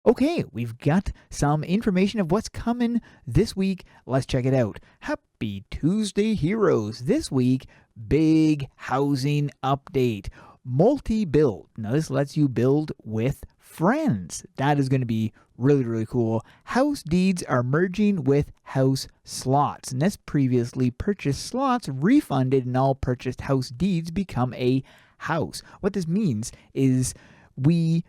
Okay, we've got some information of what's coming this week. Let's check it out. Happy Tuesday, heroes. This week, big housing update. Multi-build. Now, this lets you build with friends. That is going to be really, really cool. House deeds are merging with house slots. And this previously purchased slots refunded, and all purchased house deeds become a house. What this means is we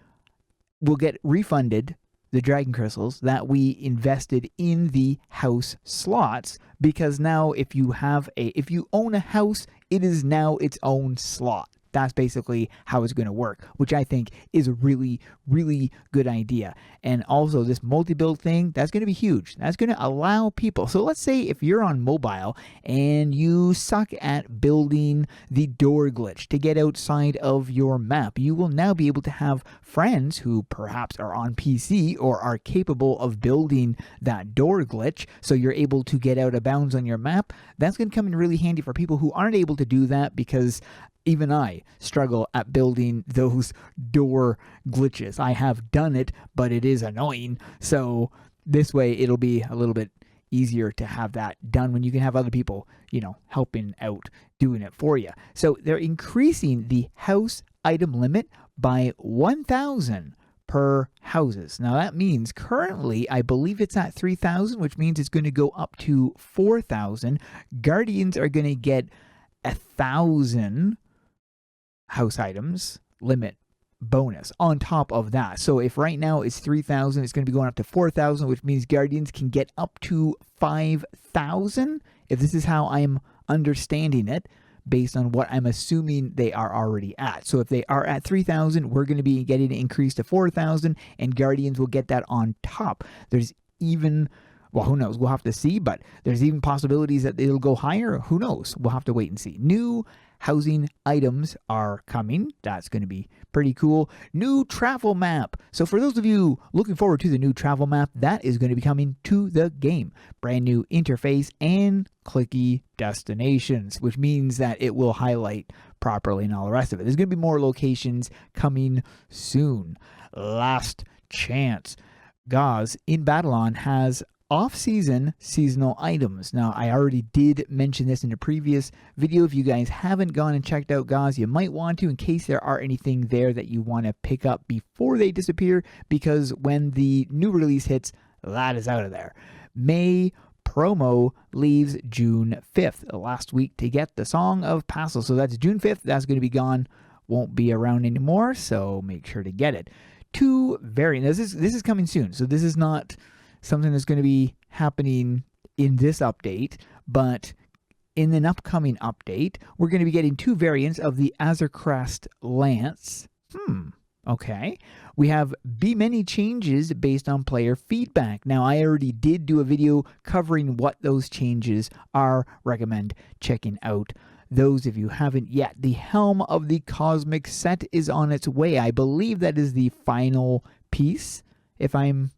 will get refunded the dragon crystals that we invested in the house slots, because now if you own a house, it is now its own slot. That's basically how it's going to work, which I think is a really, really good idea. And also this multi-build thing, that's going to be huge. That's going to allow people. So let's say if you're on mobile and you suck at building the door glitch to get outside of your map, you will now be able to have friends who perhaps are on PC or are capable of building that door glitch, so you're able to get out of bounds on your map. That's going to come in really handy for people who aren't able to do that, because even I struggle at building those door glitches. I have done it, but it is annoying. So this way it'll be a little bit easier to have that done when you can have other people, helping out doing it for you. So they're increasing the house item limit by 1,000 per houses. Now that means currently I believe it's at 3,000, which means it's going to go up to 4,000. Guardians are going to get 1,000 house items limit bonus on top of that. So if right now it's 3,000, it's going to be going up to 4,000, which means Guardians can get up to 5,000, if this is how I'm understanding it, based on what I'm assuming they are already at. So if they are at 3,000, we're going to be getting an increase to 4,000, and Guardians will get that on top. There's even, well, who knows? We'll have to see, but there's even possibilities that it'll go higher. Who knows? We'll have to wait and see. New housing items are coming. That's going to be pretty cool. New travel map. So for those of you looking forward to the new travel map, that is going to be coming to the game. Brand new interface and clicky destinations, which means that it will highlight properly and all the rest of it. There's going to be more locations coming soon. Last chance. Gauze in Babylon has off-season seasonal items. Now, I already did mention this in a previous video. If you guys haven't gone and checked out Gauze, you might want to, in case there are anything there that you want to pick up before they disappear, because when the new release hits, that is out of there. May promo leaves June 5th, the last week to get the Song of Passel. So that's June 5th. That's going to be gone. Won't be around anymore, so make sure to get it. Two variants. This is coming soon, so this is not something that's going to be happening in this update, but in an upcoming update, we're going to be getting two variants of the Azurcrest Lance. Okay. We have many changes based on player feedback. Now, I already did do a video covering what those changes are. Recommend checking out those if you haven't yet. The Helm of the Cosmic set is on its way. I believe that is the final piece. If I'm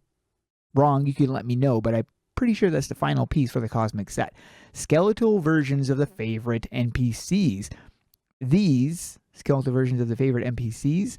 wrong, you can let me know, but I'm pretty sure that's the final piece for the Cosmic set. Skeletal versions of the favorite NPCs. These skeletal versions of the favorite NPCs,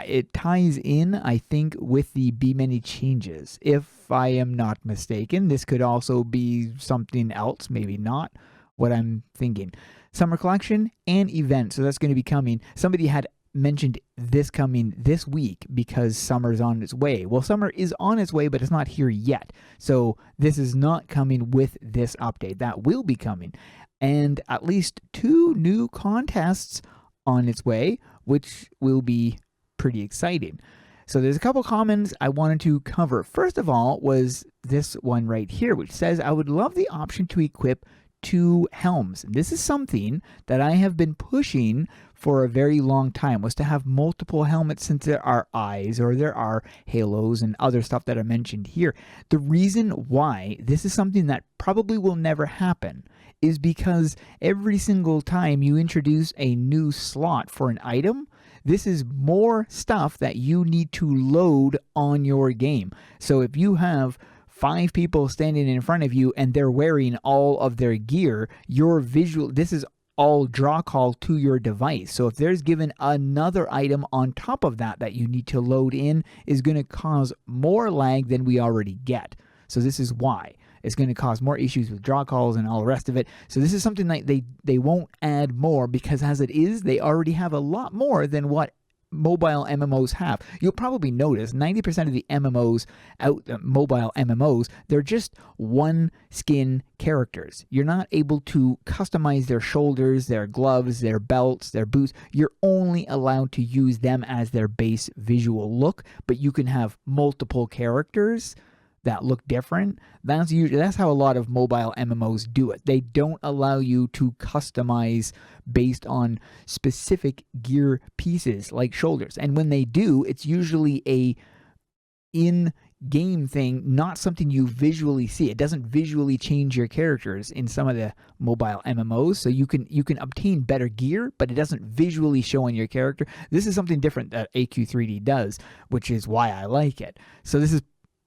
it ties in, I think, with the many changes. If I am not mistaken, this could also be something else, maybe not what I'm thinking. Summer collection and event, so that's going to be coming. Somebody had mentioned this coming this week because summer's on its way. Well, summer is on its way, but it's not here yet. So this is not coming with this update. That will be coming. And at least 2 new contests on its way, which will be pretty exciting. So there's a couple comments I wanted to cover. First of all was this one right here, which says, I would love the option to equip 2 helms. And this is something that I have been pushing for a very long time, was to have multiple helmets, since there are eyes or there are halos and other stuff that I mentioned here. The reason why this is something that probably will never happen is because every single time you introduce a new slot for an item, this is more stuff that you need to load on your game. So if you have 5 people standing in front of you and they're wearing all of their gear, your visual, this is all draw call to your device. So if there's given another item on top of that that you need to load in, is going to cause more lag than we already get. So this is why. It's going to cause more issues with draw calls and all the rest of it. So this is something that they won't add more, because as it is, they already have a lot more than what mobile MMOs have. You'll probably notice 90% of the MMOs mobile MMOs, they're just one skin characters. You're not able to customize their shoulders, their gloves, their belts, their boots. You're only allowed to use them as their base visual look, but you can have multiple characters that look different. That's how a lot of mobile MMOs do it. They don't allow you to customize based on specific gear pieces like shoulders. And when they do, it's usually a in-game thing, not something you visually see. It doesn't visually change your characters in some of the mobile MMOs. So you can obtain better gear, but it doesn't visually show on your character. This is something different that AQ3D does, which is why I like it. So this is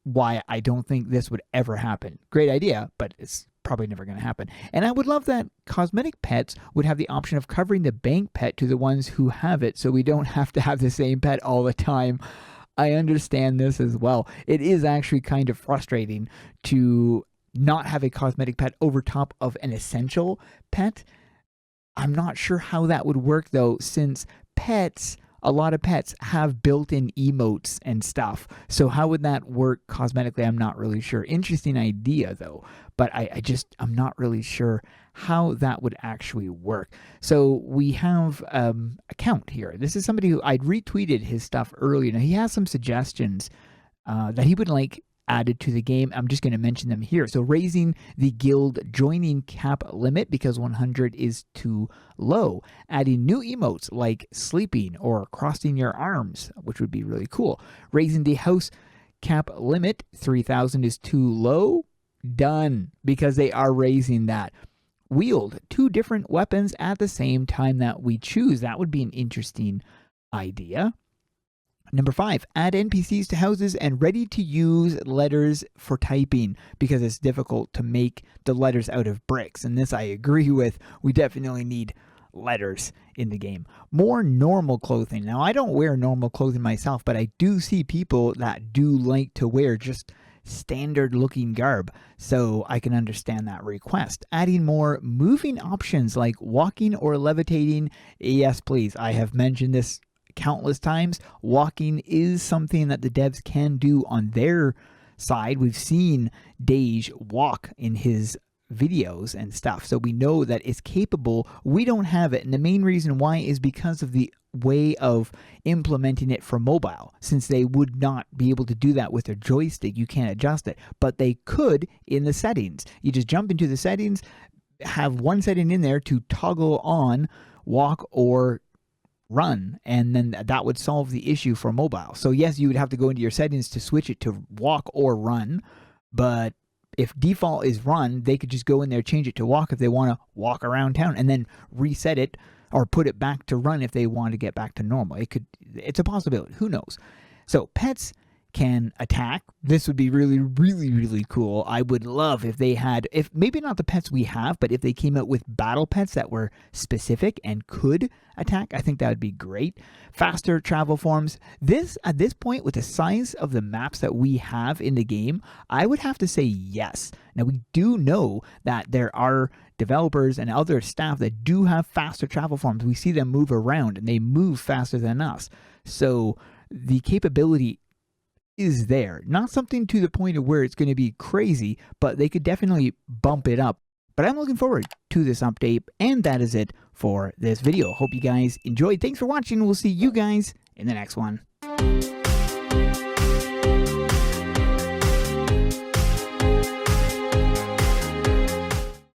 why I don't think this would ever happen. Great idea, but it's probably never going to happen. And I would love that cosmetic pets would have the option of covering the bank pet to the ones who have it, so we don't have to have the same pet all the time. I understand this as well. It is actually kind of frustrating to not have a cosmetic pet over top of an essential pet. I'm not sure how that would work though, since a lot of pets have built-in emotes and stuff. So how would that work cosmetically? I'm not really sure. Interesting idea though, but I'm not really sure how that would actually work. So we have account here. This is somebody who I'd retweeted his stuff earlier. Now he has some suggestions that he would like added to the game. I'm just going to mention them here. So raising the guild joining cap limit because 100 is too low. Adding new emotes like sleeping or crossing your arms, which would be really cool. Raising the house cap limit, 3,000 is too low. Done, because they are raising that. Wield 2 different weapons at the same time that we choose. That would be an interesting idea. Number 5, add NPCs to houses and ready-to-use letters for typing because it's difficult to make the letters out of bricks. And this I agree with. We definitely need letters in the game. More normal clothing. Now, I don't wear normal clothing myself, but I do see people that do like to wear just standard-looking garb, so I can understand that request. Adding more moving options like walking or levitating. Yes, please. I have mentioned this countless times. Walking is something that the devs can do on their side. We've seen Dej walk in his videos and stuff, so we know that it's capable. We don't have it, and the main reason why is because of the way of implementing it for mobile. Since they would not be able to do that with their joystick, you can't adjust it, but they could in the settings. You just jump into the settings, have one setting in there to toggle on walk or run, and then that would solve the issue for mobile. So yes, you would have to go into your settings to switch it to walk or run, but if default is run, they could just go in there, change it to walk if they want to walk around town, and then reset it or put it back to run if they want to get back to normal. It's a possibility. Who knows? So pets can attack. This would be really, really, really cool. I would love if they had, if maybe not the pets we have, but if they came out with battle pets that were specific and could attack, I think that would be great. Faster travel forms. At this point, with the size of the maps that we have in the game, I would have to say yes. Now, we do know that there are developers and other staff that do have faster travel forms. We see them move around and they move faster than us. So the capability is there. Not something to the point of where it's going to be crazy, but they could definitely bump it up. But I'm looking forward to this update, and that is it for this video. Hope you guys enjoyed. Thanks for watching. We'll see you guys in the next one.